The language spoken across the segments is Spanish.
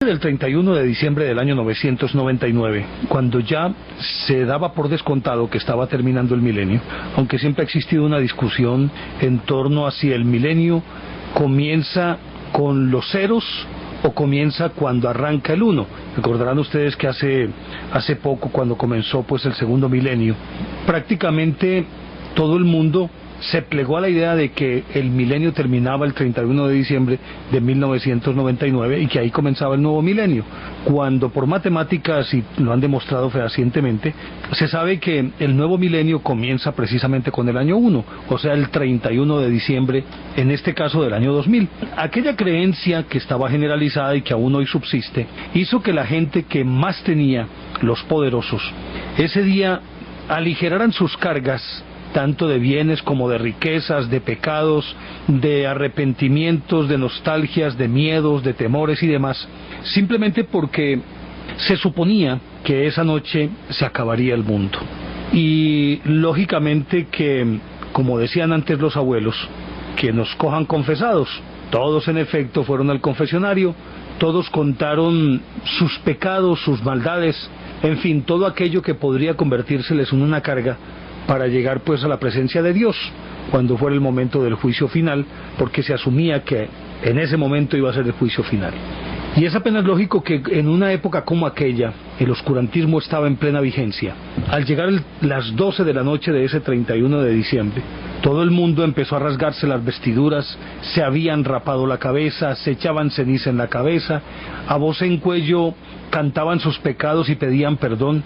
del 31 de diciembre del año 999, cuando ya se daba por descontado que estaba terminando el milenio, aunque siempre ha existido una discusión en torno a si el milenio comienza con los ceros o comienza cuando arranca el 1. Recordarán ustedes que hace poco, cuando comenzó pues el segundo milenio, prácticamente todo el mundo se plegó a la idea de que el milenio terminaba el 31 de diciembre de 1999 y que ahí comenzaba el nuevo milenio, cuando por matemáticas, y lo han demostrado fehacientemente, se sabe que el nuevo milenio comienza precisamente con el año 1, o sea el 31 de diciembre, en este caso del año 2000. Aquella creencia que estaba generalizada y que aún hoy subsiste, hizo que la gente que más tenía, los poderosos, ese día aligeraran sus cargas, tanto de bienes como de riquezas, de pecados, de arrepentimientos, de nostalgias, de miedos, de temores y demás, simplemente porque se suponía que esa noche se acabaría el mundo. Y lógicamente que, como decían antes los abuelos, que nos cojan confesados. Todos en efecto fueron al confesionario, todos contaron sus pecados, sus maldades, en fin, todo aquello que podría convertírseles en una carga para llegar pues a la presencia de Dios cuando fuera el momento del juicio final, porque se asumía que en ese momento iba a ser el juicio final. Y es apenas lógico que en una época como aquella el oscurantismo estaba en plena vigencia. Al llegar las 12 de la noche de ese 31 de diciembre, todo el mundo empezó a rasgarse las vestiduras, se habían rapado la cabeza, se echaban ceniza en la cabeza, a voz en cuello cantaban sus pecados y pedían perdón.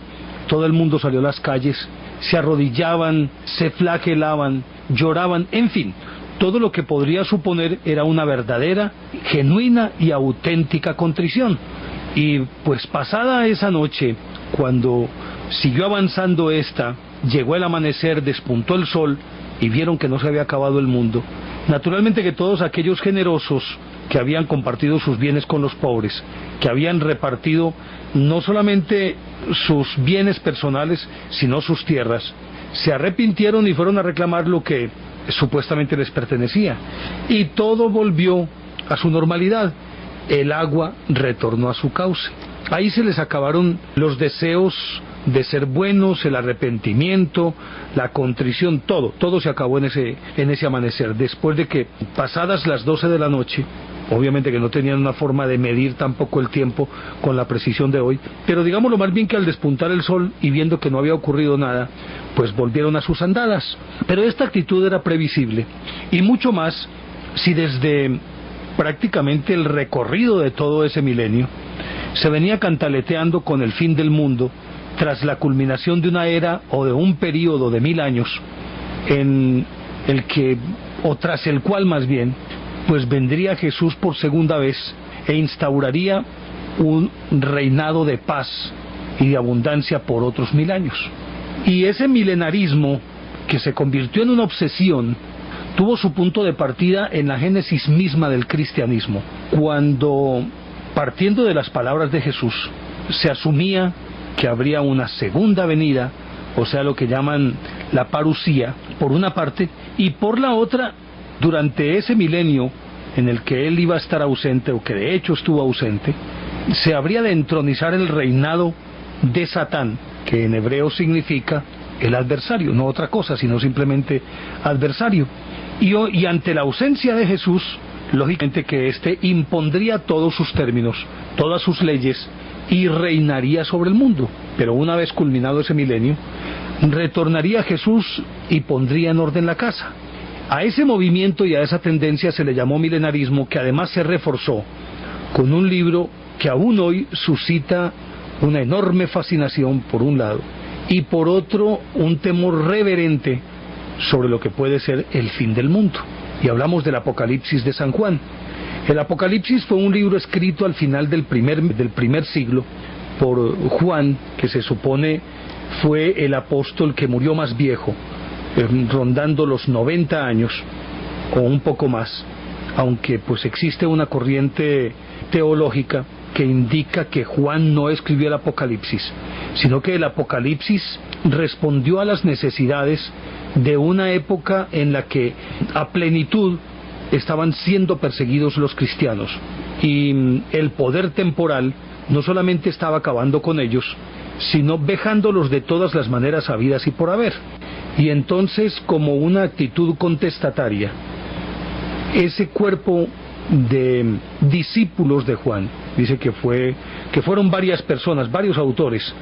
Todo el mundo salió a las calles, se arrodillaban, se flagelaban, lloraban, en fin, todo lo que podría suponer era una verdadera, genuina y auténtica contrición. Y pues pasada esa noche, cuando siguió avanzando esta, llegó el amanecer, despuntó el sol y vieron que no se había acabado el mundo. Naturalmente que todos aquellos generosos que habían compartido sus bienes con los pobres, que habían repartido no solamente sus bienes personales, sino sus tierras, se arrepintieron y fueron a reclamar lo que supuestamente les pertenecía. Y todo volvió a su normalidad. El agua retornó a su cauce. Ahí se les acabaron los deseos de ser buenos, el arrepentimiento, la contrición, todo se acabó en ese amanecer, después de que pasadas las 12 de la noche, obviamente que no tenían una forma de medir tampoco el tiempo con la precisión de hoy, pero digámoslo más bien que al despuntar el sol y viendo que no había ocurrido nada, pues volvieron a sus andadas. Pero esta actitud era previsible, y mucho más si desde prácticamente el recorrido de todo ese milenio se venía cantaleteando con el fin del mundo, tras la culminación de una era o de un período de 1000 años, en el que, o tras el cual más bien, pues vendría Jesús por segunda vez e instauraría un reinado de paz y de abundancia por otros 1000 años. Y ese milenarismo, que se convirtió en una obsesión, tuvo su punto de partida en la génesis misma del cristianismo, cuando, partiendo de las palabras de Jesús, se asumía que habría una segunda venida, o sea, lo que llaman la parusía, por una parte, y por la otra, durante ese milenio en el que él iba a estar ausente, o que de hecho estuvo ausente, se habría de entronizar el reinado de Satán, que en hebreo significa el adversario, no otra cosa, sino simplemente adversario. Y ante la ausencia de Jesús, lógicamente que éste impondría todos sus términos, todas sus leyes, y reinaría sobre el mundo. Pero una vez culminado ese milenio, retornaría Jesús y pondría en orden la casa. A ese movimiento y a esa tendencia se le llamó milenarismo, que además se reforzó con un libro que aún hoy suscita una enorme fascinación por un lado, y por otro un temor reverente sobre lo que puede ser el fin del mundo. Y hablamos del Apocalipsis de San Juan. El Apocalipsis fue un libro escrito al final del primer siglo por Juan, que se supone fue el apóstol que murió más viejo, rondando los 90 años o un poco más, aunque pues existe una corriente teológica que indica que Juan no escribió el Apocalipsis, sino que el Apocalipsis respondió a las necesidades de una época en la que a plenitud estaban siendo perseguidos los cristianos. y el poder temporal no solamente estaba acabando con ellos, sino vejándolos de todas las maneras habidas y por haber. Y entonces, como una actitud contestataria, ese cuerpo de discípulos de Juan, dice que fueron varias personas, varios autores,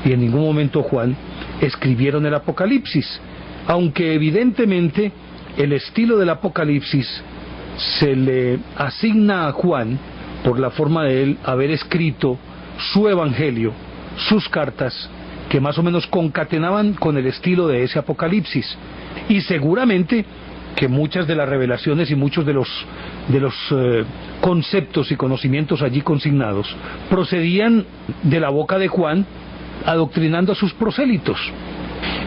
y en ningún momento Juan, escribieron el Apocalipsis, aunque evidentemente el estilo del Apocalipsis se le asigna a Juan por la forma de él haber escrito su evangelio, sus cartas, que más o menos concatenaban con el estilo de ese Apocalipsis, y seguramente que muchas de las revelaciones y muchos de los conceptos y conocimientos allí consignados procedían de la boca de Juan, adoctrinando a sus prosélitos.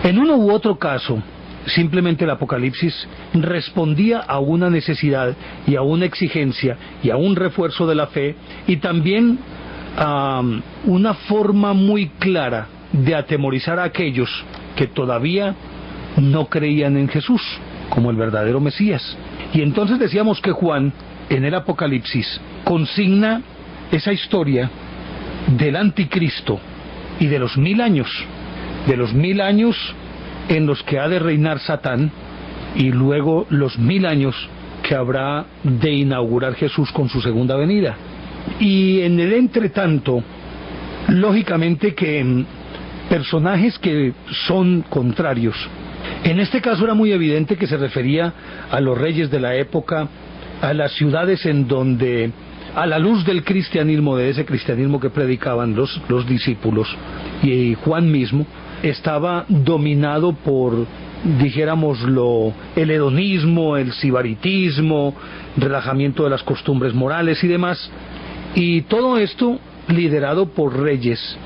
En uno u otro caso, simplemente el Apocalipsis respondía a una necesidad y a una exigencia y a un refuerzo de la fe, y también a una forma muy clara de atemorizar a aquellos que todavía no creían en Jesús como el verdadero Mesías. Y entonces decíamos que Juan, en el Apocalipsis, consigna esa historia del anticristo y de los 1000 años, en los que ha de reinar Satán, y luego los 1000 años que habrá de inaugurar Jesús con su segunda venida. Y en el entretanto, lógicamente que personajes que son contrarios. En este caso era muy evidente que se refería a los reyes de la época, a las ciudades en donde, a la luz del cristianismo, de ese cristianismo que predicaban los discípulos y Juan mismo, estaba dominado por, dijéramoslo, el hedonismo, el sibaritismo, relajamiento de las costumbres morales y demás, y todo esto liderado por reyes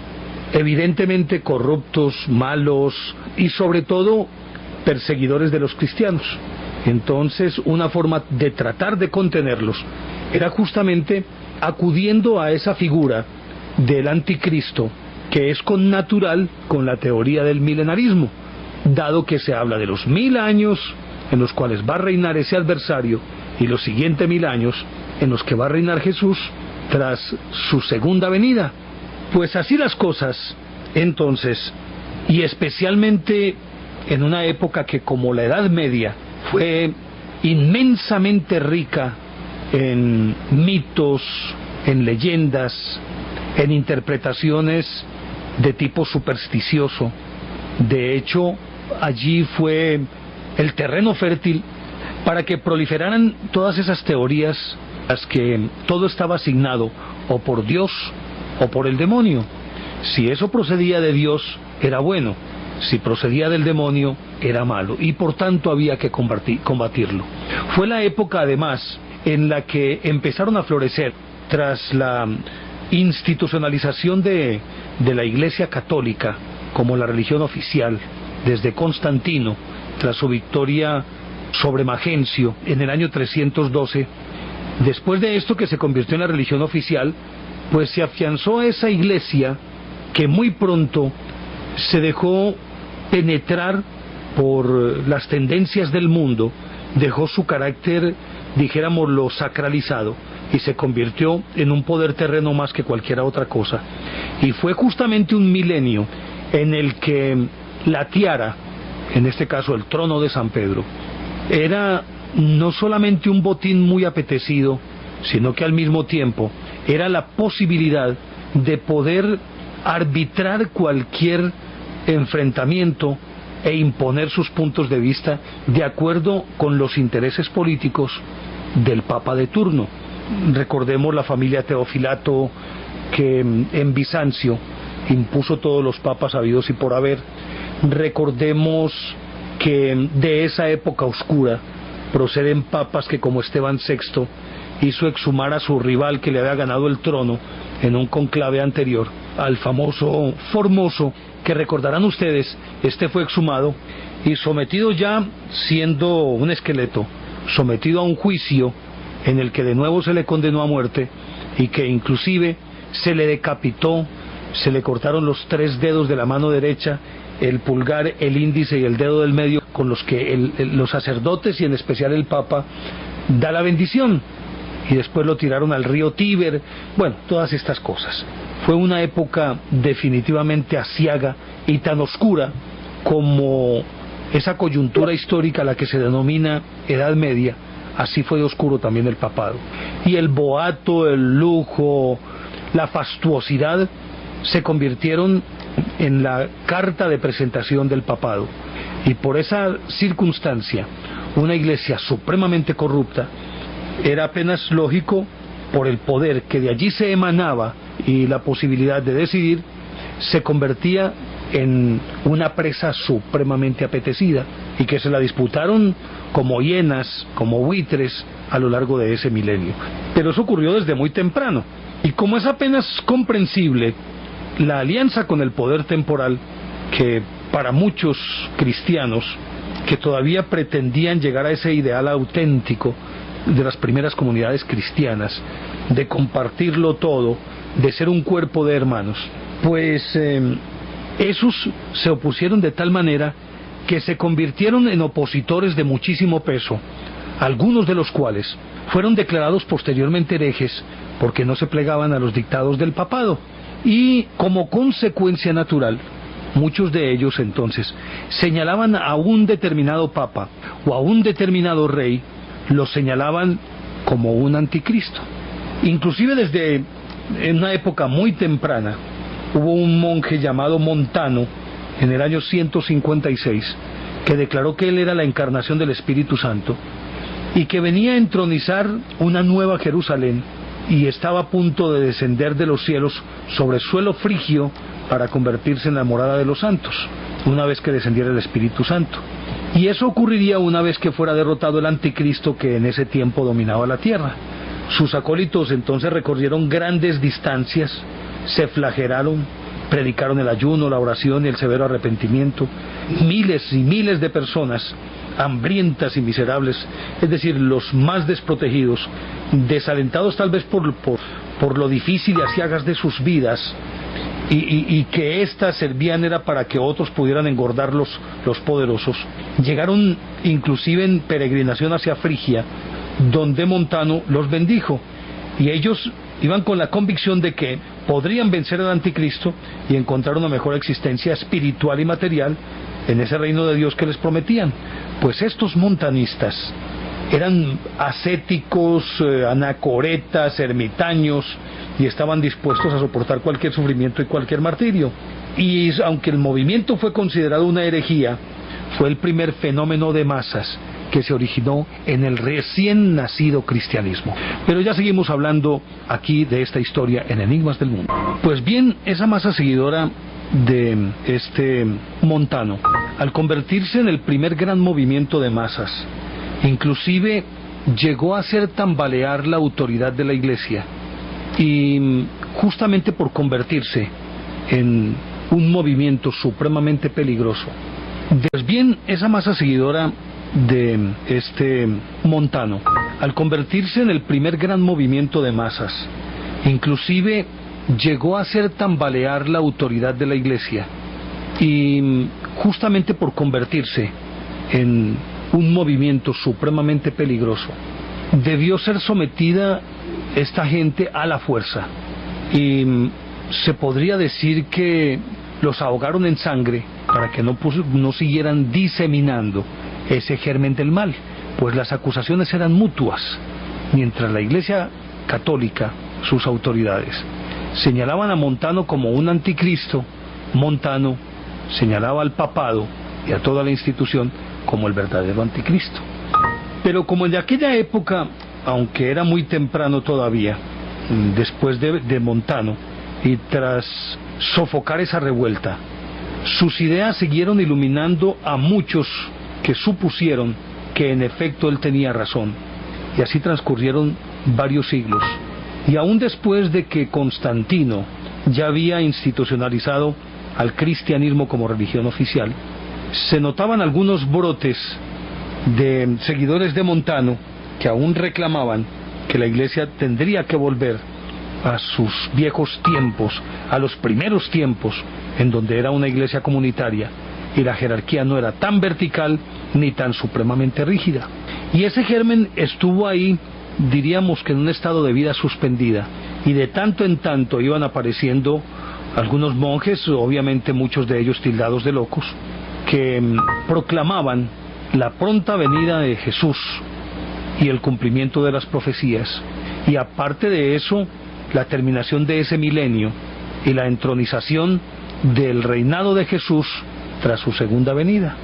evidentemente corruptos, malos y sobre todo perseguidores de los cristianos. Entonces, una forma de tratar de contenerlos era justamente acudiendo a esa figura del anticristo, que es connatural con la teoría del milenarismo, dado que se habla de los 1000 años en los cuales va a reinar ese adversario y los siguientes 1000 años en los que va a reinar Jesús tras su segunda venida. Pues así las cosas, entonces, y especialmente en una época que, como la Edad Media, fue inmensamente rica en mitos, en leyendas, en interpretaciones de tipo supersticioso. De hecho, allí fue el terreno fértil para que proliferaran todas esas teorías, las que todo estaba asignado o por Dios o por el demonio. Si eso procedía de Dios, era bueno; si procedía del demonio, era malo, y por tanto había que combatirlo. Fue la época, además, en la que empezaron a florecer, tras la institucionalización de la Iglesia Católica como la religión oficial, desde Constantino, tras su victoria sobre Magencio en el año 312, después de esto, que se convirtió en la religión oficial, pues se afianzó esa iglesia que muy pronto se dejó penetrar por las tendencias del mundo, dejó su carácter, dijéramoslo, sacralizado, y se convirtió en un poder terreno más que cualquier otra cosa. Y fue justamente un milenio en el que la tiara, en este caso el trono de San Pedro, era no solamente un botín muy apetecido, sino que al mismo tiempo era la posibilidad de poder arbitrar cualquier enfrentamiento e imponer sus puntos de vista de acuerdo con los intereses políticos del Papa de turno. Recordemos la familia Teofilato, que en Bizancio impuso todos los papas habidos y por haber. Recordemos que de esa época oscura proceden papas que, como Esteban VI, hizo exhumar a su rival que le había ganado el trono en un conclave anterior, al famoso Formoso, que recordarán ustedes, este fue exhumado y sometido, ya siendo un esqueleto, sometido a un juicio en el que de nuevo se le condenó a muerte, y que inclusive se le decapitó, se le cortaron los 3 dedos de la mano derecha, el pulgar, el índice y el dedo del medio, con los que los sacerdotes y en especial el Papa da la bendición. y después lo tiraron al río Tíber. Bueno, todas estas cosas. Fue una época definitivamente aciaga y tan oscura como esa coyuntura histórica a la que se denomina Edad Media. Así fue de oscuro también el papado. Y el boato, el lujo, la fastuosidad se convirtieron en la carta de presentación del papado. Y por esa circunstancia, una iglesia supremamente corrupta, era apenas lógico, por el poder que de allí se emanaba y la posibilidad de decidir, se convertía en una presa supremamente apetecida, y que se la disputaron como hienas, como buitres a lo largo de ese milenio. Pero eso ocurrió desde muy temprano, y como es apenas comprensible, la alianza con el poder temporal, que para muchos cristianos que todavía pretendían llegar a ese ideal auténtico de las primeras comunidades cristianas, de compartirlo todo, de ser un cuerpo de hermanos, pues esos se opusieron de tal manera que se convirtieron en opositores de muchísimo peso, algunos de los cuales fueron declarados posteriormente herejes porque no se plegaban a los dictados del papado. Y como consecuencia natural, muchos de ellos entonces señalaban a un determinado papa o a un determinado rey, lo señalaban como un anticristo. Inclusive desde en una época muy temprana hubo un monje llamado Montano en el año 156 que declaró que él era la encarnación del Espíritu Santo y que venía a entronizar una nueva Jerusalén, y estaba a punto de descender de los cielos sobre suelo frigio para convertirse en la morada de los santos, una vez que descendiera el Espíritu Santo. Y eso ocurriría una vez que fuera derrotado el anticristo que en ese tiempo dominaba la tierra. Sus acólitos entonces recorrieron grandes distancias, se flagelaron, predicaron el ayuno, la oración y el severo arrepentimiento. Miles y miles de personas, hambrientas y miserables, es decir, los más desprotegidos, desalentados tal vez por lo difícil y aciagas de sus vidas, y que éstas servían era para que otros pudieran engordar los poderosos, llegaron inclusive en peregrinación hacia Frigia, donde Montano los bendijo, y ellos iban con la convicción de que podrían vencer al anticristo y encontrar una mejor existencia espiritual y material en ese reino de Dios que les prometían. Pues estos montanistas eran ascéticos, anacoretas, ermitaños, y estaban dispuestos a soportar cualquier sufrimiento y cualquier martirio. Y aunque el movimiento fue considerado una herejía, fue el primer fenómeno de masas que se originó en el recién nacido cristianismo. Pero ya seguimos hablando aquí de esta historia en Enigmas del Mundo. Pues bien, esa masa seguidora de este Montano, al convertirse en el primer gran movimiento de masas, inclusive llegó a hacer tambalear la autoridad de la iglesia, y justamente por convertirse en un movimiento supremamente peligroso. Pues bien, esa masa seguidora de este Montano, al convertirse en el primer gran movimiento de masas, inclusive llegó a hacer tambalear la autoridad de la iglesia, y justamente por convertirse en un movimiento supremamente peligroso, debió ser sometida esta gente a la fuerza, y se podría decir que los ahogaron en sangre para que no siguieran diseminando ese germen del mal, pues las acusaciones eran mutuas. Mientras la Iglesia Católica, sus autoridades, señalaban a Montano como un anticristo, Montano señalaba al papado y a toda la institución como el verdadero anticristo. Pero como en aquella época, aunque era muy temprano todavía, después de Montano, y tras sofocar esa revuelta, sus ideas siguieron iluminando a muchos que supusieron que en efecto él tenía razón, y así transcurrieron varios siglos. Y aún después de que Constantino ya había institucionalizado al cristianismo como religión oficial, se notaban algunos brotes de seguidores de Montano que aún reclamaban que la iglesia tendría que volver a sus viejos tiempos, a los primeros tiempos, en donde era una iglesia comunitaria y la jerarquía no era tan vertical ni tan supremamente rígida. Y ese germen estuvo ahí diríamos que en un estado de vida suspendida, y de tanto en tanto iban apareciendo algunos monjes, obviamente muchos de ellos tildados de locos, que proclamaban la pronta venida de Jesús y el cumplimiento de las profecías, y aparte de eso, la terminación de ese milenio y la entronización del reinado de Jesús tras su segunda venida.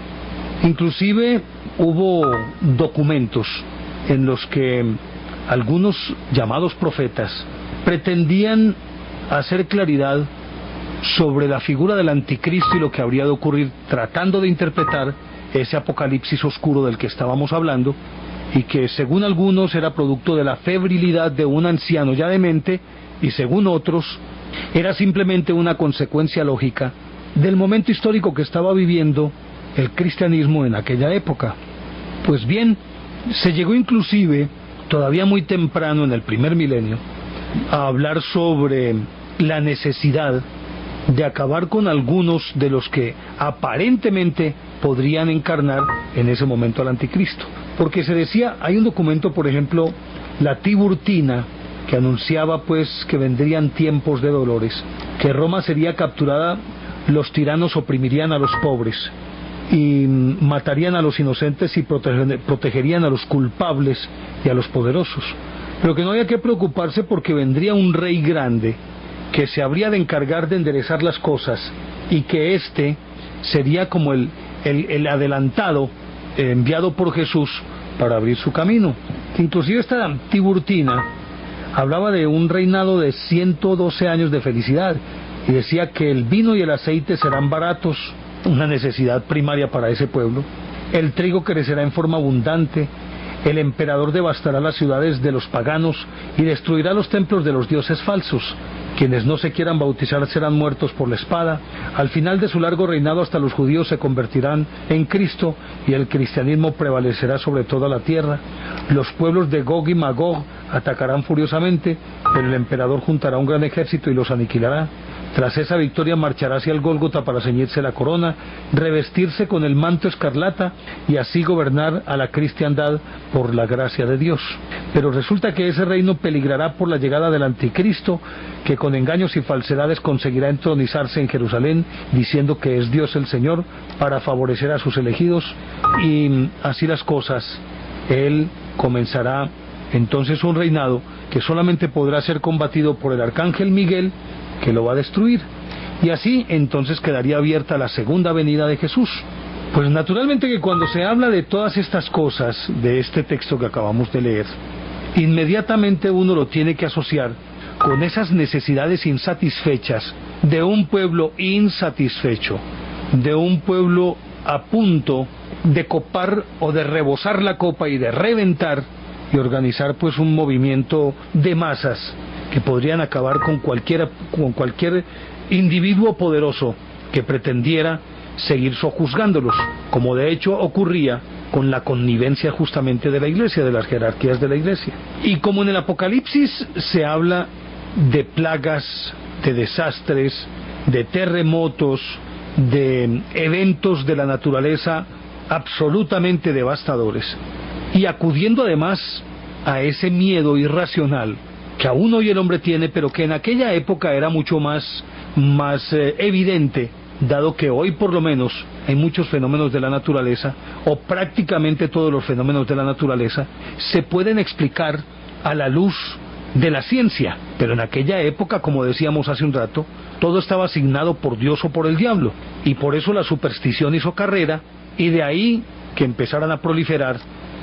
Inclusive hubo documentos en los que algunos llamados profetas pretendían hacer claridad sobre la figura del anticristo y lo que habría de ocurrir, tratando de interpretar ese apocalipsis oscuro del que estábamos hablando, y que según algunos era producto de la febrilidad de un anciano ya demente, y según otros era simplemente una consecuencia lógica del momento histórico que estaba viviendo el cristianismo en aquella época. Pues bien, se llegó inclusive, todavía muy temprano en el primer milenio, a hablar sobre la necesidad de acabar con algunos de los que aparentemente podrían encarnar en ese momento al anticristo. Porque se decía, hay un documento, por ejemplo, la Tiburtina, que anunciaba pues que vendrían tiempos de dolores, que Roma sería capturada, los tiranos oprimirían a los pobres y matarían a los inocentes y protegerían a los culpables y a los poderosos, pero que no había que preocuparse porque vendría un rey grande que se habría de encargar de enderezar las cosas, y que éste sería como el adelantado enviado por Jesús para abrir su camino. Inclusive esta Tiburtina hablaba de un reinado de 112 años de felicidad, y decía que el vino y el aceite serán baratos, una necesidad primaria para ese pueblo, el trigo crecerá en forma abundante, el emperador devastará las ciudades de los paganos y destruirá los templos de los dioses falsos, quienes no se quieran bautizar serán muertos por la espada, al final de su largo reinado hasta los judíos se convertirán en Cristo y el cristianismo prevalecerá sobre toda la tierra, los pueblos de Gog y Magog atacarán furiosamente, pero el emperador juntará un gran ejército y los aniquilará. Tras esa victoria marchará hacia el Gólgota para ceñirse la corona, revestirse con el manto escarlata y así gobernar a la cristiandad por la gracia de Dios. Pero resulta que ese reino peligrará por la llegada del anticristo, que con engaños y falsedades conseguirá entronizarse en Jerusalén diciendo que es Dios el Señor para favorecer a sus elegidos, y así las cosas, él comenzará entonces un reinado que solamente podrá ser combatido por el arcángel Miguel, que lo va a destruir, y así entonces quedaría abierta la segunda venida de Jesús. Pues naturalmente que cuando se habla de todas estas cosas de este texto que acabamos de leer, inmediatamente uno lo tiene que asociar con esas necesidades insatisfechas de un pueblo insatisfecho, de un pueblo a punto de copar o de rebosar la copa y de reventar y organizar pues un movimiento de masas que podrían acabar con cualquier individuo poderoso que pretendiera seguir sojuzgándolos, como de hecho ocurría con la connivencia justamente de la iglesia, de las jerarquías de la iglesia. Y como en el Apocalipsis se habla de plagas, de desastres, de terremotos, de eventos de la naturaleza absolutamente devastadores, y acudiendo además a ese miedo irracional que aún hoy el hombre tiene, pero que en aquella época era mucho más evidente, dado que hoy por lo menos hay muchos fenómenos de la naturaleza, o prácticamente todos los fenómenos de la naturaleza, se pueden explicar a la luz de la ciencia, pero en aquella época, como decíamos hace un rato, todo estaba asignado por Dios o por el diablo, y por eso la superstición hizo carrera, y de ahí que empezaran a proliferar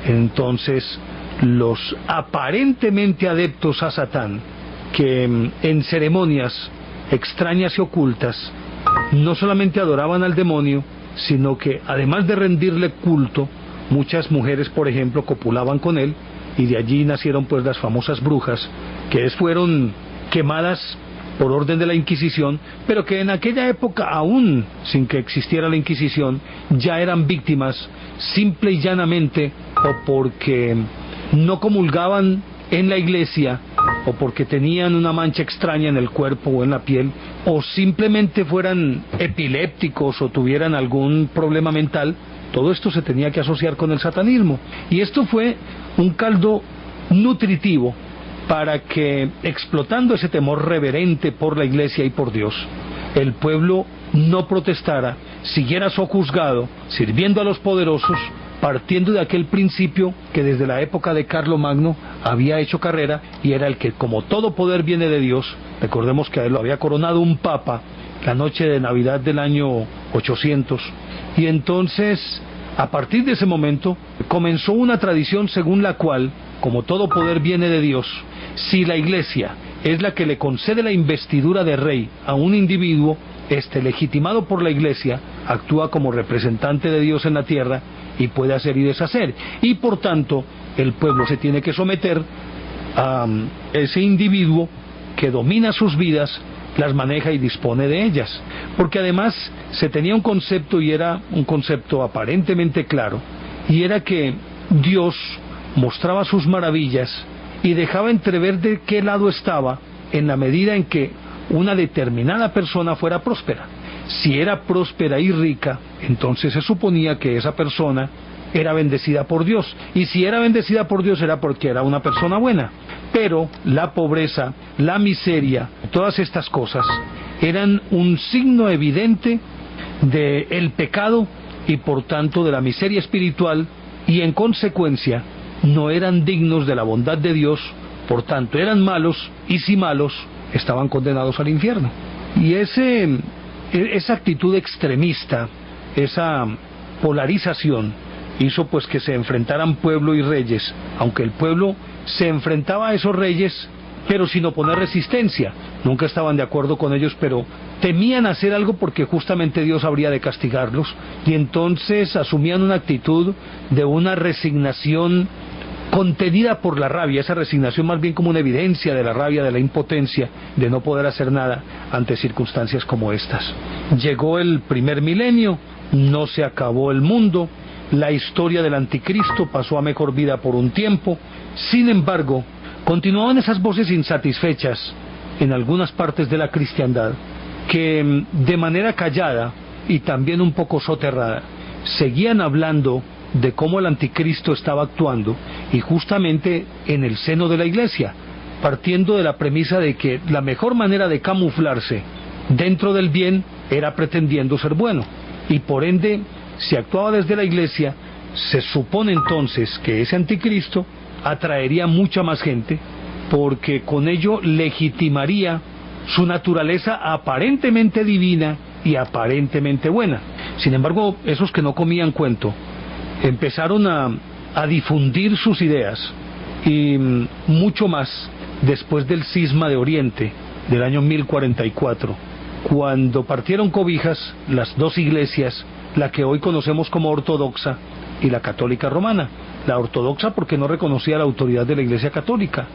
entonces los aparentemente adeptos a Satán, que en ceremonias extrañas y ocultas no solamente adoraban al demonio, sino que además de rendirle culto, muchas mujeres, por ejemplo, copulaban con él, y de allí nacieron pues las famosas brujas, que fueron quemadas por orden de la Inquisición, pero que en aquella época, aún sin que existiera la Inquisición, ya eran víctimas simple y llanamente o porque no comulgaban en la iglesia, o porque tenían una mancha extraña en el cuerpo o en la piel, o simplemente fueran epilépticos o tuvieran algún problema mental. Todo esto se tenía que asociar con el satanismo, y esto fue un caldo nutritivo para que, explotando ese temor reverente por la iglesia y por Dios, el pueblo no protestara, siguiera sojuzgado, sirviendo a los poderosos, partiendo de aquel principio que desde la época de Carlomagno había hecho carrera, y era el que, como todo poder viene de Dios, recordemos que a él lo había coronado un papa la noche de Navidad del año 800, y entonces, a partir de ese momento, comenzó una tradición según la cual, como todo poder viene de Dios, si la iglesia es la que le concede la investidura de rey a un individuo, legitimado por la iglesia, actúa como representante de Dios en la tierra y puede hacer y deshacer, y por tanto el pueblo se tiene que someter a ese individuo que domina sus vidas, las maneja y dispone de ellas, porque además se tenía un concepto, y era un concepto aparentemente claro, y era que Dios mostraba sus maravillas y dejaba entrever de qué lado estaba en la medida en que una determinada persona fuera próspera. Si era próspera y rica, entonces se suponía que esa persona era bendecida por Dios, y si era bendecida por Dios era porque era una persona buena. Pero la pobreza, la miseria, todas estas cosas eran un signo evidente del pecado y por tanto de la miseria espiritual, y en consecuencia no eran dignos de la bondad de Dios, por tanto eran malos, y si malos, estaban condenados al infierno. Y esa actitud extremista, esa polarización, hizo pues que se enfrentaran pueblo y reyes, aunque el pueblo se enfrentaba a esos reyes, pero sin oponer resistencia. Nunca estaban de acuerdo con ellos, pero temían hacer algo porque justamente Dios habría de castigarlos, y entonces asumían una actitud de una resignación contenida por la rabia, esa resignación más bien como una evidencia de la rabia, de la impotencia, de no poder hacer nada ante circunstancias como estas. Llegó el primer milenio, no se acabó el mundo, la historia del anticristo pasó a mejor vida por un tiempo. Sin embargo, continuaban esas voces insatisfechas en algunas partes de la cristiandad, que de manera callada y también un poco soterrada seguían hablando de cómo el anticristo estaba actuando, y justamente en el seno de la iglesia, partiendo de la premisa de que la mejor manera de camuflarse dentro del bien era pretendiendo ser bueno, y por ende, si actuaba desde la iglesia, se supone entonces que ese anticristo atraería mucha más gente, porque con ello legitimaría su naturaleza aparentemente divina y aparentemente buena. Sin embargo, esos que no comían cuento empezaron a difundir sus ideas, y mucho más después del cisma de Oriente del año 1044, cuando partieron cobijas las dos iglesias, la que hoy conocemos como ortodoxa y la católica romana. La ortodoxa porque no reconocía la autoridad de la iglesia católica,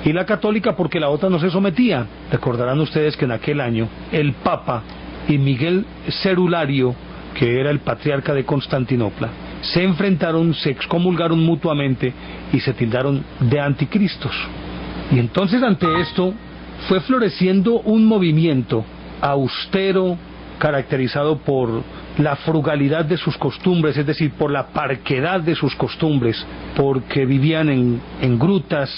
y la católica porque la otra no se sometía. Recordarán ustedes que en aquel año el Papa y Miguel Cerulario, que era el patriarca de Constantinopla, se enfrentaron, se excomulgaron mutuamente y se tildaron de anticristos. Y entonces ante esto fue floreciendo un movimiento austero, caracterizado por la frugalidad de sus costumbres, es decir, por la parquedad de sus costumbres, porque vivían en grutas,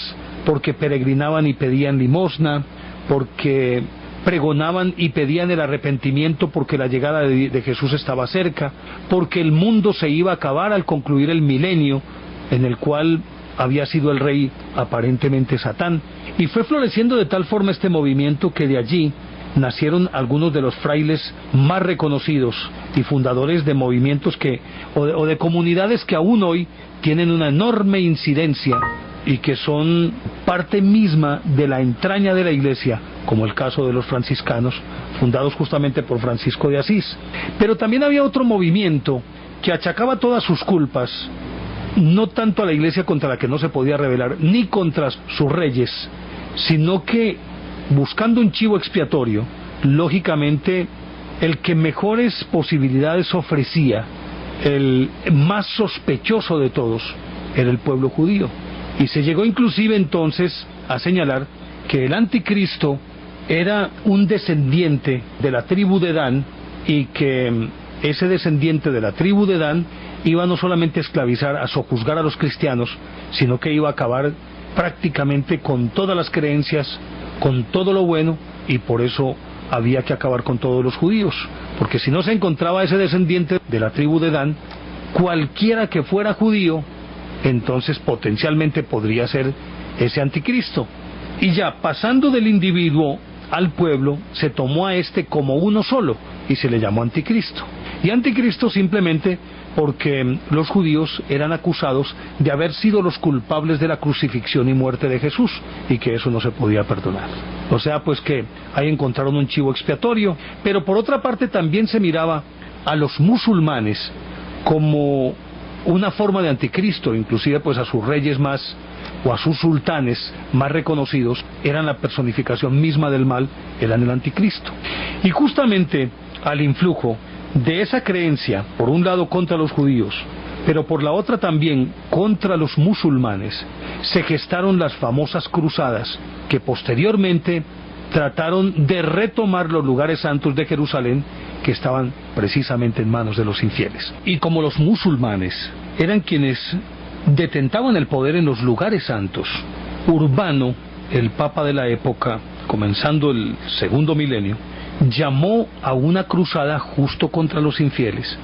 porque peregrinaban y pedían limosna, porque pregonaban y pedían el arrepentimiento porque la llegada de Jesús estaba cerca, porque el mundo se iba a acabar al concluir el milenio, en el cual había sido el rey aparentemente Satán. Y fue floreciendo de tal forma este movimiento que de allí nacieron algunos de los frailes más reconocidos y fundadores de movimientos o de comunidades que aún hoy tienen una enorme incidencia y que son parte misma de la entraña de la iglesia, como el caso de los franciscanos, fundados justamente por Francisco de Asís. Pero también había otro movimiento que achacaba todas sus culpas, no tanto a la iglesia, contra la que no se podía rebelar, ni contra sus reyes, sino que buscando un chivo expiatorio, lógicamente el que mejores posibilidades ofrecía, el más sospechoso de todos, era el pueblo judío. Y se llegó inclusive entonces a señalar que el anticristo era un descendiente de la tribu de Dan, y que ese descendiente de la tribu de Dan iba no solamente a esclavizar, a sojuzgar a los cristianos, sino que iba a acabar prácticamente con todas las creencias, con todo lo bueno, y por eso había que acabar con todos los judíos, porque si no se encontraba ese descendiente de la tribu de Dan, cualquiera que fuera judío, entonces potencialmente podría ser ese anticristo. Y ya pasando del individuo al pueblo, se tomó a este como uno solo y se le llamó anticristo. Y anticristo simplemente porque los judíos eran acusados de haber sido los culpables de la crucifixión y muerte de Jesús, y que eso no se podía perdonar. O sea, pues que ahí encontraron un chivo expiatorio. Pero por otra parte también se miraba a los musulmanes como una forma de anticristo, inclusive pues a sus reyes más, o a sus sultanes más reconocidos, eran la personificación misma del mal, eran el anticristo. Y justamente al influjo de esa creencia, por un lado contra los judíos, pero por la otra también contra los musulmanes, se gestaron las famosas cruzadas, que posteriormente trataron de retomar los lugares santos de Jerusalén, que estaban precisamente en manos de los infieles. Y como los musulmanes eran quienes detentaban el poder en los lugares santos, Urbano, el papa de la época, comenzando el segundo milenio, llamó a una cruzada justo contra los infieles,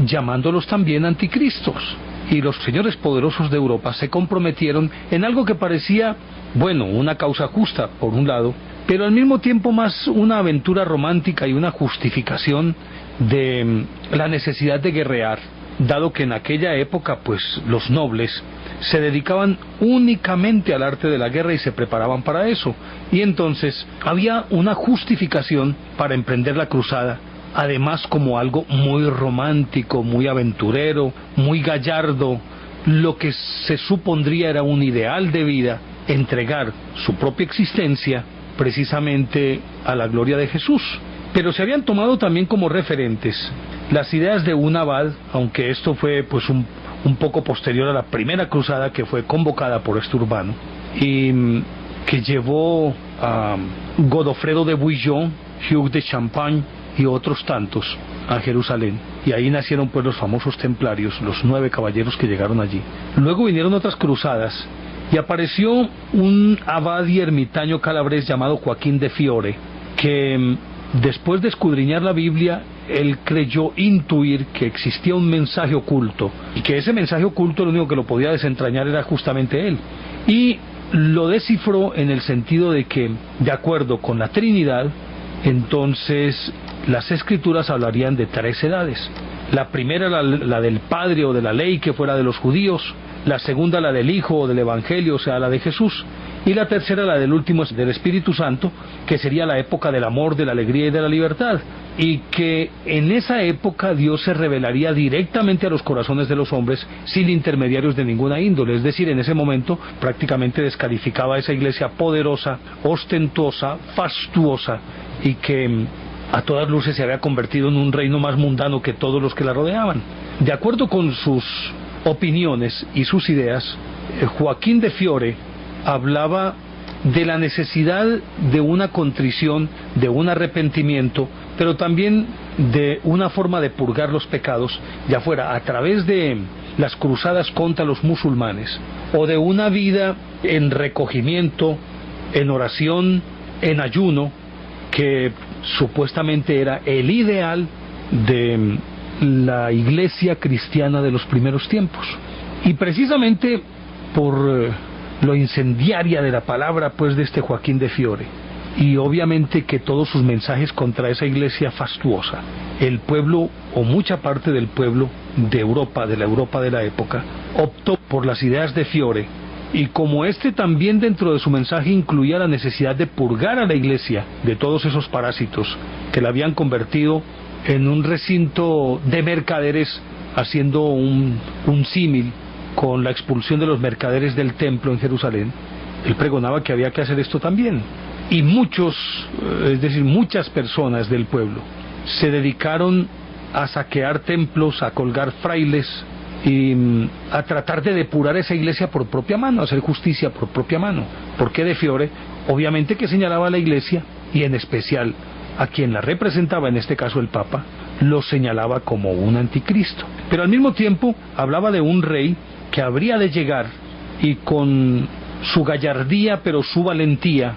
llamándolos también anticristos. Y los señores poderosos de Europa se comprometieron en algo que parecía, bueno, una causa justa, por un lado, pero al mismo tiempo más una aventura romántica y una justificación de la necesidad de guerrear, dado que en aquella época, pues, los nobles se dedicaban únicamente al arte de la guerra y se preparaban para eso, y entonces había una justificación para emprender la cruzada, además como algo muy romántico, muy aventurero, muy gallardo. Lo que se supondría era un ideal de vida, entregar su propia existencia precisamente a la gloria de Jesús. Pero se habían tomado también como referentes las ideas de un abad, aunque esto fue pues un poco posterior a la primera cruzada, que fue convocada por este Urbano, y que llevó a Godofredo de Bouillon, Hugh de Champagne y otros tantos a Jerusalén. Y ahí nacieron pues los famosos templarios, los 9 caballeros que llegaron allí. Luego vinieron otras cruzadas y apareció un abad y ermitaño calabrés llamado Joaquín de Fiore, que después de escudriñar la Biblia, él creyó intuir que existía un mensaje oculto, y que ese mensaje oculto lo único que lo podía desentrañar era justamente él. Y lo descifró en el sentido de que, de acuerdo con la Trinidad, entonces las Escrituras hablarían de 3 edades. La primera, la del Padre o de la ley, que fuera de los judíos; la segunda, la del Hijo o del Evangelio, o sea, la de Jesús; y la tercera, la del último, del Espíritu Santo, que sería la época del amor, de la alegría y de la libertad. Y que en esa época Dios se revelaría directamente a los corazones de los hombres sin intermediarios de ninguna índole. Es decir, en ese momento prácticamente descalificaba a esa iglesia poderosa, ostentosa, fastuosa, y que a todas luces se había convertido en un reino más mundano que todos los que la rodeaban. De acuerdo con sus opiniones y sus ideas, Joaquín de Fiore hablaba de la necesidad de una contrición, de un arrepentimiento, pero también de una forma de purgar los pecados, ya fuera a través de las cruzadas contra los musulmanes, o de una vida en recogimiento, en oración, en ayuno, que supuestamente era el ideal de la iglesia cristiana de los primeros tiempos. Y precisamente por lo incendiaria de la palabra pues de este Joaquín de Fiore, y obviamente que todos sus mensajes contra esa iglesia fastuosa, el pueblo, o mucha parte del pueblo de Europa, de la Europa de la época, optó por las ideas de Fiore. Y como este también dentro de su mensaje incluía la necesidad de purgar a la iglesia de todos esos parásitos que la habían convertido en un recinto de mercaderes, haciendo un símil con la expulsión de los mercaderes del templo en Jerusalén, él pregonaba que había que hacer esto también. Y muchos, es decir, muchas personas del pueblo se dedicaron a saquear templos, a colgar frailes y a tratar de depurar esa iglesia por propia mano, hacer justicia por propia mano. ¿Por qué de Fiore? Obviamente que señalaba a la iglesia, y en especial a quien la representaba, en este caso el Papa, lo señalaba como un anticristo. Pero al mismo tiempo hablaba de un rey que habría de llegar y con su gallardía, pero su valentía,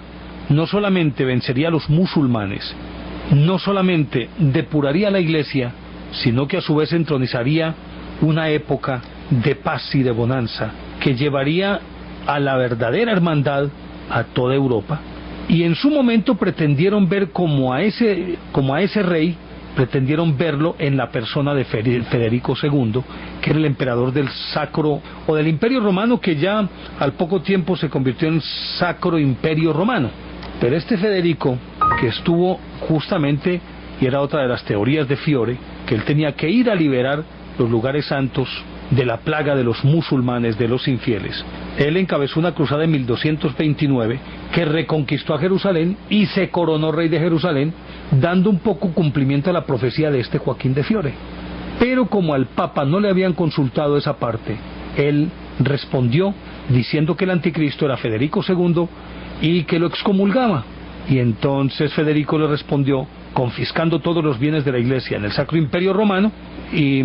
no solamente vencería a los musulmanes, no solamente depuraría la iglesia, sino que a su vez entronizaría una época de paz y de bonanza que llevaría a la verdadera hermandad a toda Europa. Y en su momento pretendieron ver como a ese rey, pretendieron verlo en la persona de Federico II, que era el emperador del Sacro, o del Imperio Romano, que ya al poco tiempo se convirtió en Sacro Imperio Romano. Pero este Federico, que estuvo justamente, y era otra de las teorías de Fiore, que él tenía que ir a liberar los lugares santos de la plaga de los musulmanes, de los infieles. Él encabezó una cruzada en 1229 que reconquistó a Jerusalén y se coronó rey de Jerusalén, dando un poco cumplimiento a la profecía de este Joaquín de Fiore. Pero como al Papa no le habían consultado esa parte, él respondió diciendo que el anticristo era Federico II y que lo excomulgaba. Y entonces Federico le respondió confiscando todos los bienes de la iglesia en el Sacro Imperio Romano y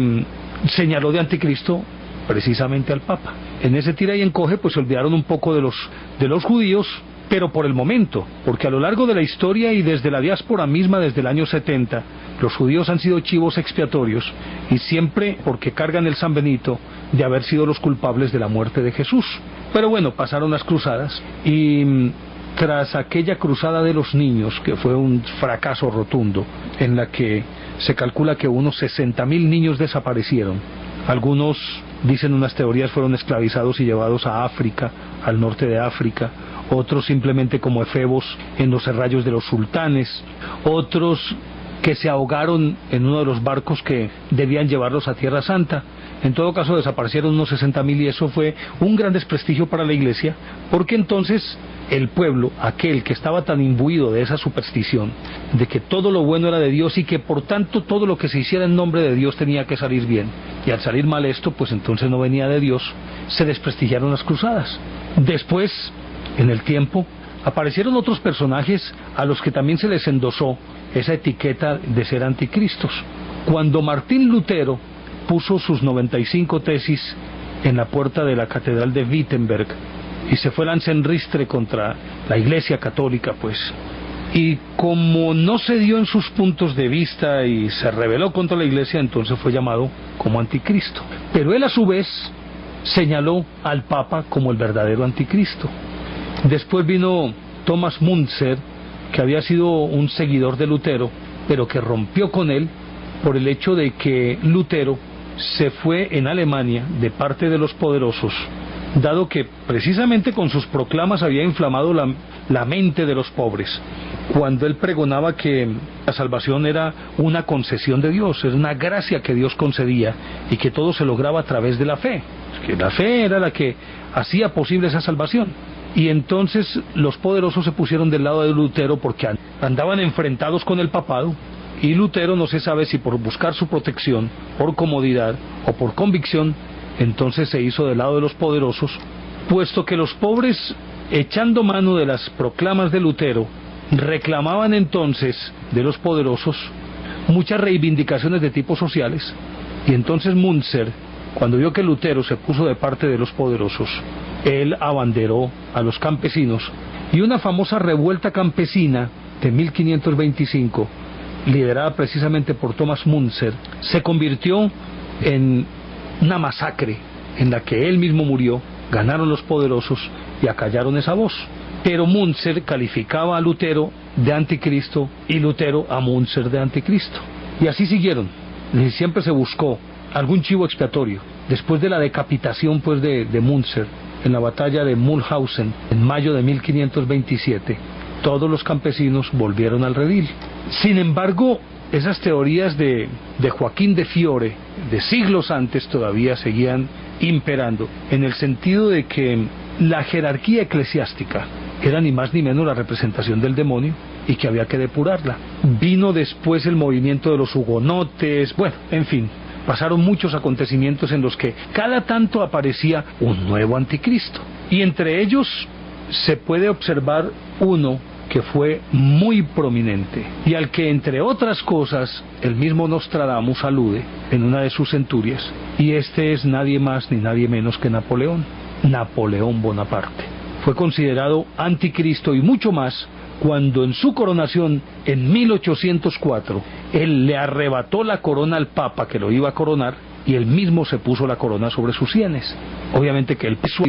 señaló de anticristo precisamente al Papa. En ese tira y encoge pues se olvidaron un poco de los judíos, pero por el momento, porque a lo largo de la historia y desde la diáspora misma, desde el año 70, los judíos han sido chivos expiatorios, y siempre porque cargan el San Benito de haber sido los culpables de la muerte de Jesús. Pero bueno, pasaron las cruzadas, y tras aquella cruzada de los niños, que fue un fracaso rotundo, en la que se calcula que unos 60.000 niños desaparecieron. Algunos, dicen unas teorías, fueron esclavizados y llevados a África, al norte de África. Otros simplemente como efebos en los serrallos de los sultanes. Otros que se ahogaron en uno de los barcos que debían llevarlos a Tierra Santa. En todo caso desaparecieron unos 60.000 y eso fue un gran desprestigio para la iglesia, porque entonces el pueblo, aquel que estaba tan imbuido de esa superstición, de que todo lo bueno era de Dios y que por tanto todo lo que se hiciera en nombre de Dios tenía que salir bien, y al salir mal esto, pues entonces no venía de Dios, se desprestigiaron las cruzadas. Después, en el tiempo, aparecieron otros personajes a los que también se les endosó esa etiqueta de ser anticristos. Cuando Martín Lutero puso sus 95 tesis en la puerta de la catedral de Wittenberg y se fue lancenristre contra la iglesia católica, pues, y como no cedió en sus puntos de vista y se rebeló contra la iglesia, entonces fue llamado como anticristo. Pero él a su vez señaló al Papa como el verdadero anticristo. Después vino Thomas Müntzer, que había sido un seguidor de Lutero, pero que rompió con él por el hecho de que Lutero se fue en Alemania de parte de los poderosos, dado que precisamente con sus proclamas había inflamado la mente de los pobres, cuando él pregonaba que la salvación era una concesión de Dios, era una gracia que Dios concedía y que todo se lograba a través de la fe, que la fe era la que hacía posible esa salvación. Y entonces los poderosos se pusieron del lado de Lutero porque andaban enfrentados con el papado, y Lutero, no se sabe si por buscar su protección, por comodidad o por convicción, entonces se hizo del lado de los poderosos, puesto que los pobres, echando mano de las proclamas de Lutero, reclamaban entonces de los poderosos muchas reivindicaciones de tipo sociales. Y entonces Müntzer, cuando vio que Lutero se puso de parte de los poderosos, él abanderó a los campesinos, y una famosa revuelta campesina de 1525, liderada precisamente por Thomas Müntzer, se convirtió en una masacre en la que él mismo murió. Ganaron los poderosos y acallaron esa voz. Pero Müntzer calificaba a Lutero de anticristo y Lutero a Müntzer de anticristo. Y así siguieron. Y siempre se buscó algún chivo expiatorio. Después de la decapitación pues de Müntzer en la batalla de Mulhausen en mayo de 1527, todos los campesinos volvieron al redil. Sin embargo, esas teorías de Joaquín de Fiore, de siglos antes, todavía seguían imperando, en el sentido de que la jerarquía eclesiástica era ni más ni menos la representación del demonio y que había que depurarla. Vino después el movimiento de los hugonotes, bueno, en fin, pasaron muchos acontecimientos en los que cada tanto aparecía un nuevo anticristo. Y entre ellos se puede observar uno que fue muy prominente y al que, entre otras cosas, el mismo Nostradamus alude en una de sus centurias, y este es nadie más ni nadie menos que Napoleón Bonaparte. fue considerado anticristo y mucho más cuando en su coronación en 1804 él le arrebató la corona al Papa que lo iba a coronar y él mismo se puso la corona sobre sus sienes. Obviamente que el Papa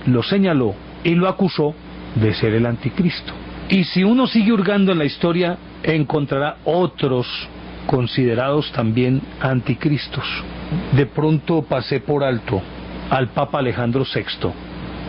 lo señaló y lo acusó de ser el anticristo. Y si uno sigue hurgando en la historia, encontrará otros considerados también anticristos. De pronto pasé por alto al Papa Alejandro VI,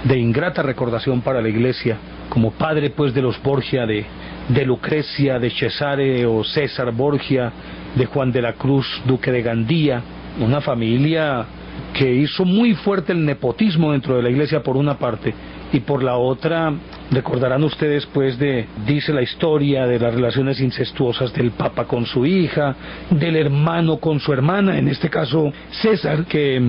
de ingrata recordación para la Iglesia, como padre pues de los Borgia, de Lucrecia, de Cesare o César Borgia, de Juan de la Cruz, duque de Gandía, una familia que hizo muy fuerte el nepotismo dentro de la Iglesia por una parte, y por la otra, recordarán ustedes pues dice la historia de las relaciones incestuosas del Papa con su hija, del hermano con su hermana, en este caso César, que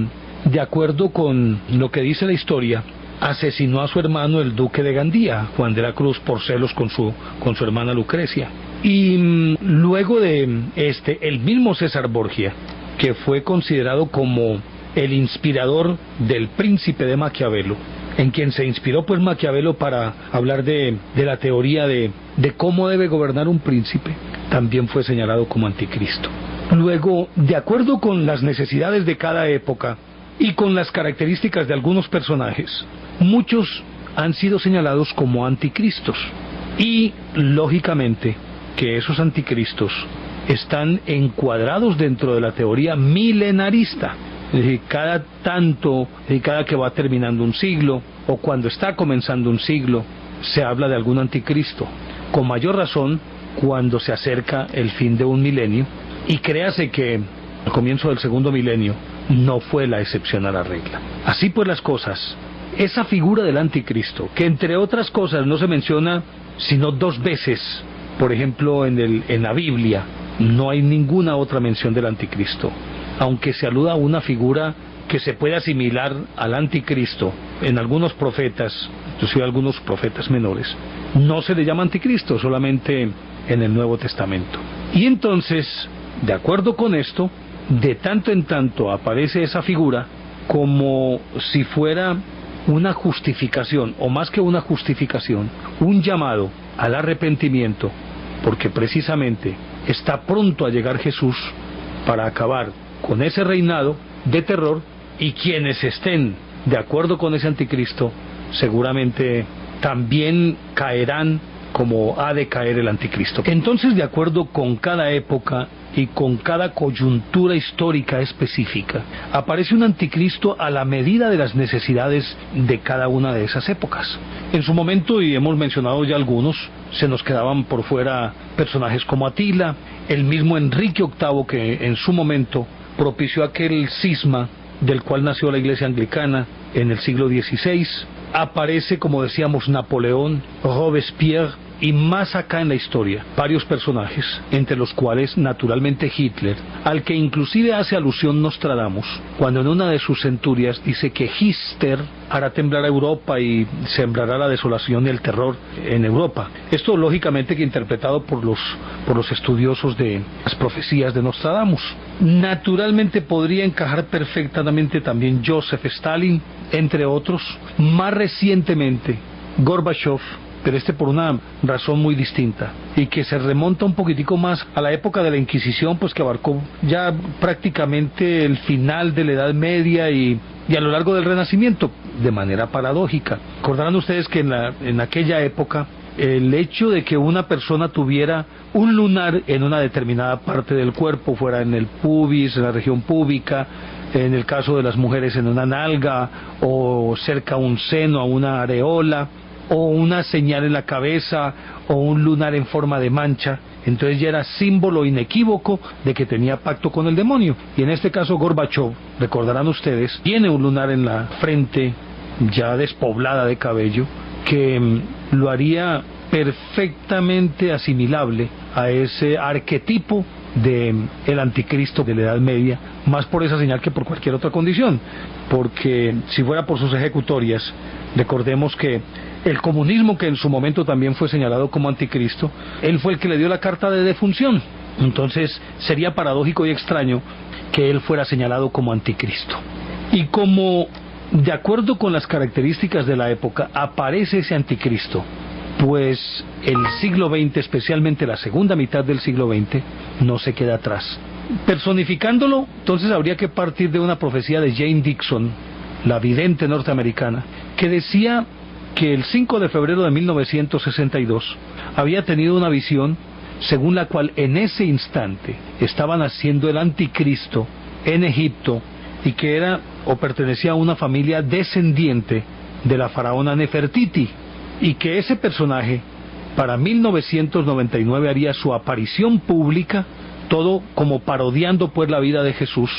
de acuerdo con lo que dice la historia, asesinó a su hermano el duque de Gandía, Juan de la Cruz, por celos con su hermana Lucrecia. Y luego de el mismo César Borgia, que fue considerado como el inspirador del Príncipe de Maquiavelo, en quien se inspiró pues Maquiavelo para hablar de la teoría de cómo debe gobernar un príncipe, también fue señalado como anticristo. Luego, de acuerdo con las necesidades de cada época y con las características de algunos personajes, muchos han sido señalados como anticristos, y lógicamente que esos anticristos están encuadrados dentro de la teoría milenarista. Es decir, cada que va terminando un siglo o cuando está comenzando un siglo, se habla de algún anticristo. Con mayor razón cuando se acerca el fin de un milenio, y créase que al comienzo del segundo milenio no fue la excepción a la regla. Así pues las cosas, esa figura del anticristo, que entre otras cosas no se menciona sino 2 veces, por ejemplo en la Biblia, no hay ninguna otra mención del anticristo, aunque se aluda a una figura que se puede asimilar al anticristo en algunos profetas, inclusive algunos profetas menores, no se le llama anticristo, solamente en el Nuevo Testamento. Y entonces, de acuerdo con esto, de tanto en tanto aparece esa figura como si fuera una justificación, o más que una justificación, un llamado al arrepentimiento, porque precisamente está pronto a llegar Jesús para acabar con ese reinado de terror, y quienes estén de acuerdo con ese anticristo seguramente también caerán como ha de caer el anticristo. Entonces, de acuerdo con cada época y con cada coyuntura histórica específica, aparece un anticristo a la medida de las necesidades de cada una de esas épocas. En su momento, y hemos mencionado ya algunos, se nos quedaban por fuera personajes como Atila, el mismo Enrique VIII, que en su momento propició aquel cisma del cual nació la Iglesia Anglicana en el siglo XVI. Aparece, como decíamos, Napoleón, Robespierre, y más acá en la historia, varios personajes, entre los cuales naturalmente Hitler, al que inclusive hace alusión Nostradamus, cuando en una de sus centurias dice que Hitler hará temblar a Europa y sembrará la desolación y el terror en Europa. Esto lógicamente que interpretado por los estudiosos de las profecías de Nostradamus. Naturalmente podría encajar perfectamente también Joseph Stalin, entre otros. Más recientemente, Gorbachev, pero por una razón muy distinta, y que se remonta un poquitico más a la época de la Inquisición, pues que abarcó ya prácticamente el final de la Edad Media y a lo largo del Renacimiento, de manera paradójica. Recordarán ustedes que en aquella época, el hecho de que una persona tuviera un lunar en una determinada parte del cuerpo, fuera en el pubis, en la región púbica, en el caso de las mujeres en una nalga, o cerca a un seno, a una areola, o una señal en la cabeza, o un lunar en forma de mancha, entonces ya era símbolo inequívoco de que tenía pacto con el demonio. Y en este caso Gorbachev, recordarán ustedes, tiene un lunar en la frente ya despoblada de cabello, que lo haría perfectamente asimilable a ese arquetipo de el anticristo de la Edad Media, más por esa señal que por cualquier otra condición, porque si fuera por sus ejecutorias, recordemos que el comunismo, que en su momento también fue señalado como anticristo, él fue el que le dio la carta de defunción. Entonces sería paradójico y extraño que él fuera señalado como anticristo. Y como de acuerdo con las características de la época, aparece ese anticristo. Pues el siglo XX, especialmente la segunda mitad del siglo XX, no se queda atrás. Personificándolo, entonces habría que partir de una profecía de Jane Dixon, la vidente norteamericana, que decía que el 5 de febrero de 1962 había tenido una visión según la cual en ese instante estaban haciendo el anticristo en Egipto y que era o pertenecía a una familia descendiente de la faraona Nefertiti, y que ese personaje para 1999 haría su aparición pública, todo como parodiando pues la vida de Jesús.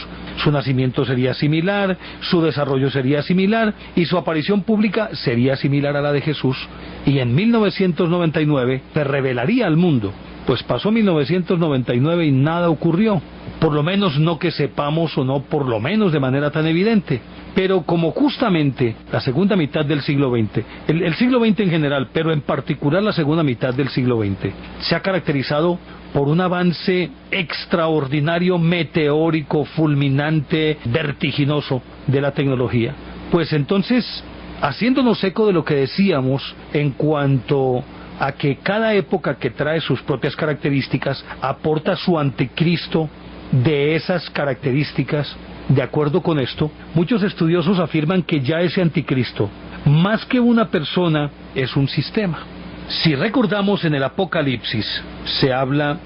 Su nacimiento sería similar, su desarrollo sería similar y su aparición pública sería similar a la de Jesús, y en 1999 se revelaría al mundo. Pues pasó 1999 y nada ocurrió, por lo menos no que sepamos, o no por lo menos de manera tan evidente. Pero como justamente la segunda mitad del siglo XX, el siglo XX en general, pero en particular la segunda mitad del siglo XX, se ha caracterizado por un avance extraordinario, meteórico, fulminante, vertiginoso de la tecnología, pues entonces, haciéndonos eco de lo que decíamos en cuanto a que cada época que trae sus propias características aporta su anticristo de esas características. De acuerdo con esto, muchos estudiosos afirman que ya ese anticristo, más que una persona, es un sistema. Si recordamos, en el Apocalipsis se habla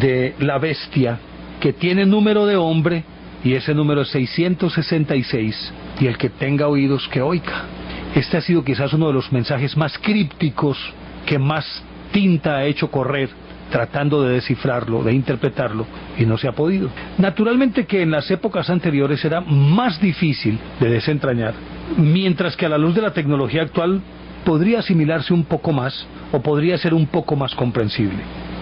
de la bestia que tiene número de hombre, y ese número es 666, y el que tenga oídos que oiga. Este ha sido quizás uno de los mensajes más crípticos, que más tinta ha hecho correr tratando de descifrarlo, de interpretarlo, y no se ha podido. Naturalmente que en las épocas anteriores era más difícil de desentrañar, mientras que a la luz de la tecnología actual podría asimilarse un poco más, o podría ser un poco más comprensible.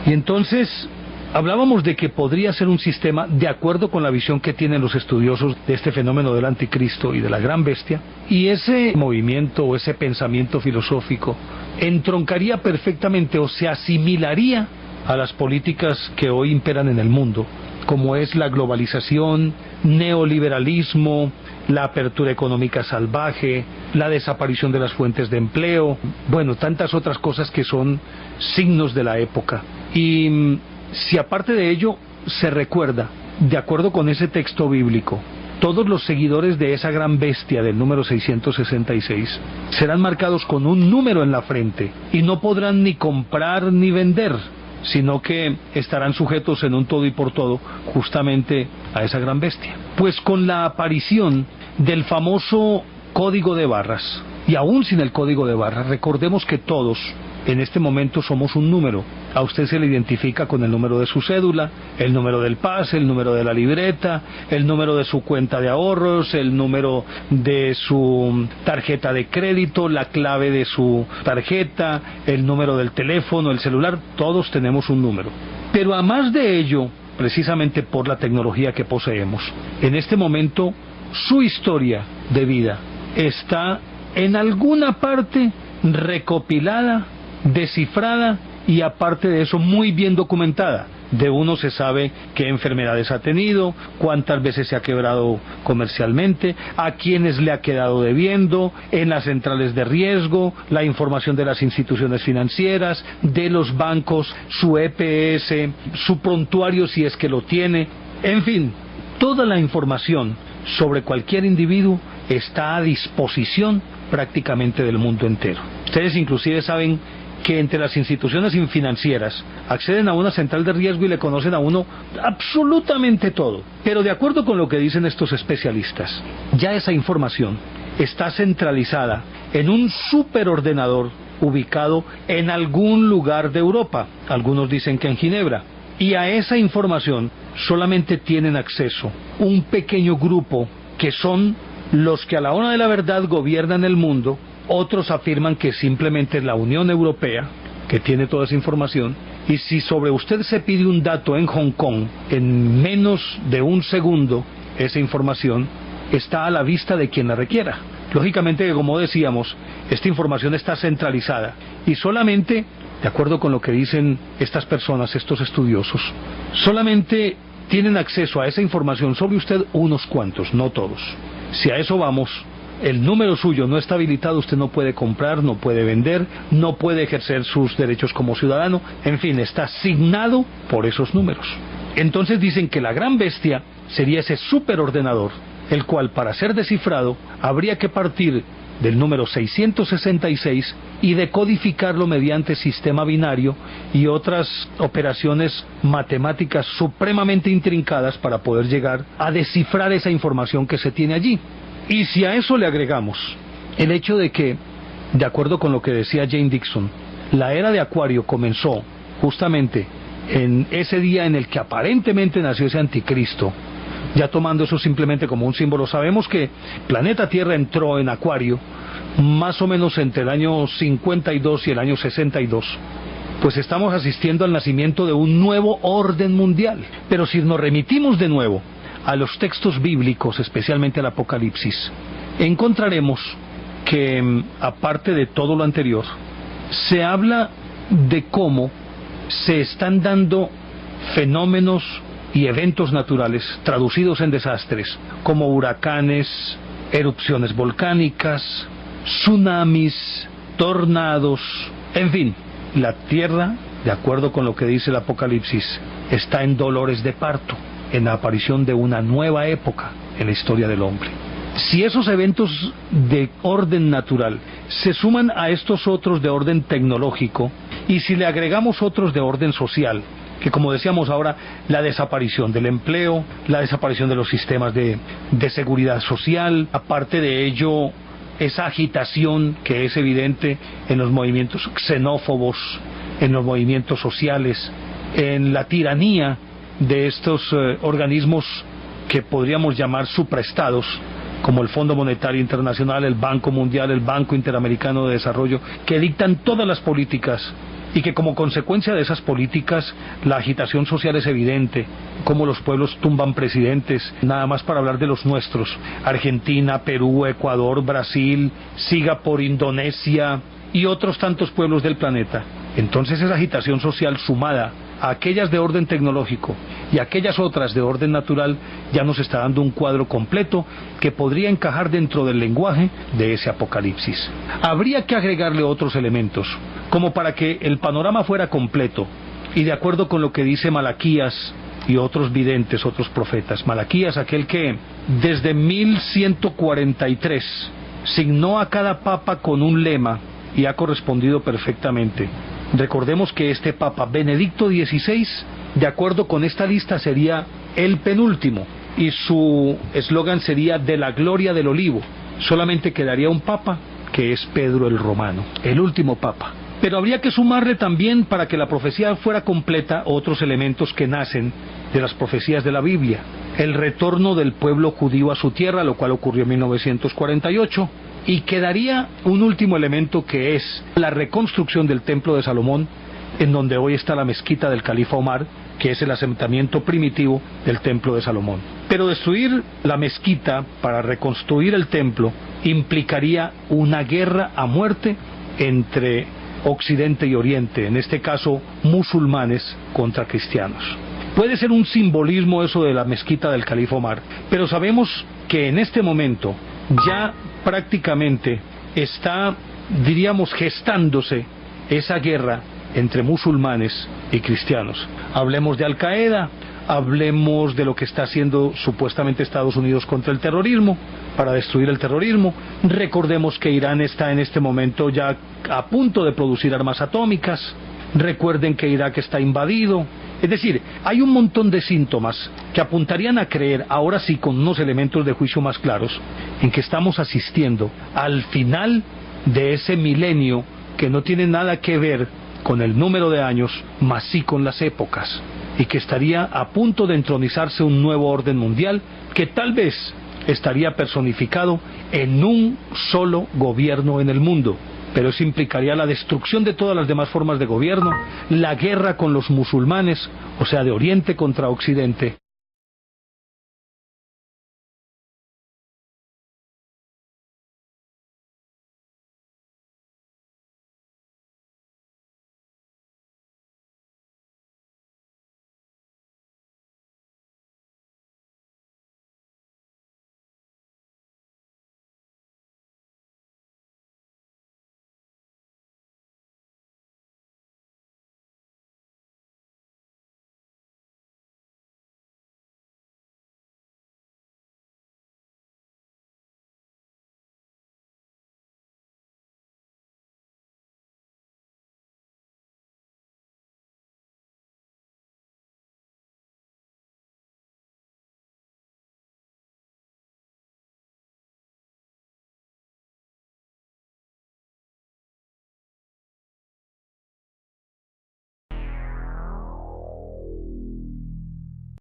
Y entonces hablábamos de que podría ser un sistema de acuerdo con la visión que tienen los estudiosos de este fenómeno del anticristo y de la gran bestia, y ese movimiento o ese pensamiento filosófico entroncaría perfectamente o se asimilaría a las políticas que hoy imperan en el mundo, como es la globalización, neoliberalismo, la apertura económica salvaje, la desaparición de las fuentes de empleo, bueno, tantas otras cosas que son signos de la época. Y si aparte de ello se recuerda, de acuerdo con ese texto bíblico, todos los seguidores de esa gran bestia del número 666 serán marcados con un número en la frente y no podrán ni comprar ni vender, sino que estarán sujetos en un todo y por todo justamente a esa gran bestia. Pues con la aparición del famoso código de barras, y aún sin el código de barras, recordemos que todos en este momento somos un número. A usted se le identifica con el número de su cédula, el número del pase, el número de la libreta, el número de su cuenta de ahorros, el número de su tarjeta de crédito, la clave de su tarjeta, el número del teléfono, el celular. Todos tenemos un número. Pero a más de ello, precisamente por la tecnología que poseemos, en este momento su historia de vida está en alguna parte recopilada, descifrada y aparte de eso muy bien documentada. De uno se sabe qué enfermedades ha tenido, cuántas veces se ha quebrado comercialmente, a quiénes le ha quedado debiendo, en las centrales de riesgo, la información de las instituciones financieras, de los bancos, su EPS, su prontuario si es que lo tiene, en fin, toda la información sobre cualquier individuo está a disposición prácticamente del mundo entero. Ustedes inclusive saben que entre las instituciones financieras acceden a una central de riesgo y le conocen a uno absolutamente todo. Pero de acuerdo con lo que dicen estos especialistas, ya esa información está centralizada en un superordenador ubicado en algún lugar de Europa. Algunos dicen que en Ginebra. Y a esa información solamente tienen acceso un pequeño grupo que son los que a la hora de la verdad gobiernan el mundo. Otros afirman que simplemente es la Unión Europea que tiene toda esa información, y si sobre usted se pide un dato en Hong Kong, en menos de un segundo, esa información está a la vista de quien la requiera. Lógicamente que, como decíamos, esta información está centralizada, y solamente, de acuerdo con lo que dicen estas personas, estos estudiosos, solamente tienen acceso a esa información sobre usted unos cuantos, no todos. Si a eso vamos, el número suyo no está habilitado, usted no puede comprar, no puede vender, no puede ejercer sus derechos como ciudadano, en fin, está asignado por esos números. Entonces dicen que la gran bestia sería ese superordenador, el cual para ser descifrado habría que partir del número 666 y decodificarlo mediante sistema binario y otras operaciones matemáticas supremamente intrincadas para poder llegar a descifrar esa información que se tiene allí. Y si a eso le agregamos el hecho de que, de acuerdo con lo que decía Jane Dixon, la era de Acuario comenzó justamente en ese día en el que aparentemente nació ese anticristo, ya tomando eso simplemente como un símbolo, sabemos que planeta Tierra entró en Acuario más o menos entre el año 52 y el año 62, pues estamos asistiendo al nacimiento de un nuevo orden mundial. Pero si nos remitimos de nuevo a los textos bíblicos, especialmente al Apocalipsis, encontraremos que, aparte de todo lo anterior, se habla de cómo se están dando fenómenos y eventos naturales traducidos en desastres, como huracanes, erupciones volcánicas, tsunamis, tornados, en fin, la Tierra, de acuerdo con lo que dice el Apocalipsis, está en dolores de parto, en la aparición de una nueva época en la historia del hombre. Si esos eventos de orden natural se suman a estos otros de orden tecnológico, y si le agregamos otros de orden social, que como decíamos ahora, la desaparición del empleo, la desaparición de los sistemas de seguridad social, aparte de ello, esa agitación que es evidente en los movimientos xenófobos, en los movimientos sociales, en la tiranía de estos organismos que podríamos llamar supraestados, como el Fondo Monetario Internacional, el Banco Mundial, el Banco Interamericano de Desarrollo, que dictan todas las políticas y que como consecuencia de esas políticas la agitación social es evidente, como los pueblos tumban presidentes, nada más para hablar de los nuestros, Argentina, Perú, Ecuador, Brasil, siga por Indonesia y otros tantos pueblos del planeta. Entonces esa agitación social sumada a aquellas de orden tecnológico y aquellas otras de orden natural ya nos está dando un cuadro completo que podría encajar dentro del lenguaje de ese Apocalipsis. Habría que agregarle otros elementos, como para que el panorama fuera completo, y de acuerdo con lo que dice Malaquías y otros videntes, otros profetas. Malaquías, aquel que desde 1143 signó a cada papa con un lema y ha correspondido perfectamente. Recordemos que este Papa Benedicto XVI, de acuerdo con esta lista, sería el penúltimo y su eslogan sería de la gloria del olivo. Solamente quedaría un papa, que es Pedro el Romano, el último papa. Pero habría que sumarle también, para que la profecía fuera completa, otros elementos que nacen de las profecías de la Biblia. El retorno del pueblo judío a su tierra, lo cual ocurrió en 1948. Y quedaría un último elemento, que es la reconstrucción del templo de Salomón, en donde hoy está la mezquita del califa Omar, que es el asentamiento primitivo del templo de Salomón. Pero destruir la mezquita para reconstruir el templo implicaría una guerra a muerte entre Occidente y Oriente, en este caso musulmanes contra cristianos. Puede ser un simbolismo eso de la mezquita del califa Omar, pero sabemos que en este momento ya prácticamente está, diríamos, gestándose esa guerra entre musulmanes y cristianos. Hablemos de Al Qaeda, hablemos de lo que está haciendo supuestamente Estados Unidos contra el terrorismo, para destruir el terrorismo. Recordemos que Irán está en este momento ya a punto de producir armas atómicas. Recuerden que Irak está invadido. Es decir, hay un montón de síntomas que apuntarían a creer, ahora sí con unos elementos de juicio más claros, en que estamos asistiendo al final de ese milenio que no tiene nada que ver con el número de años, mas sí con las épocas, y que estaría a punto de entronizarse un nuevo orden mundial que tal vez estaría personificado en un solo gobierno en el mundo. Pero eso implicaría la destrucción de todas las demás formas de gobierno, la guerra con los musulmanes, o sea, de Oriente contra Occidente.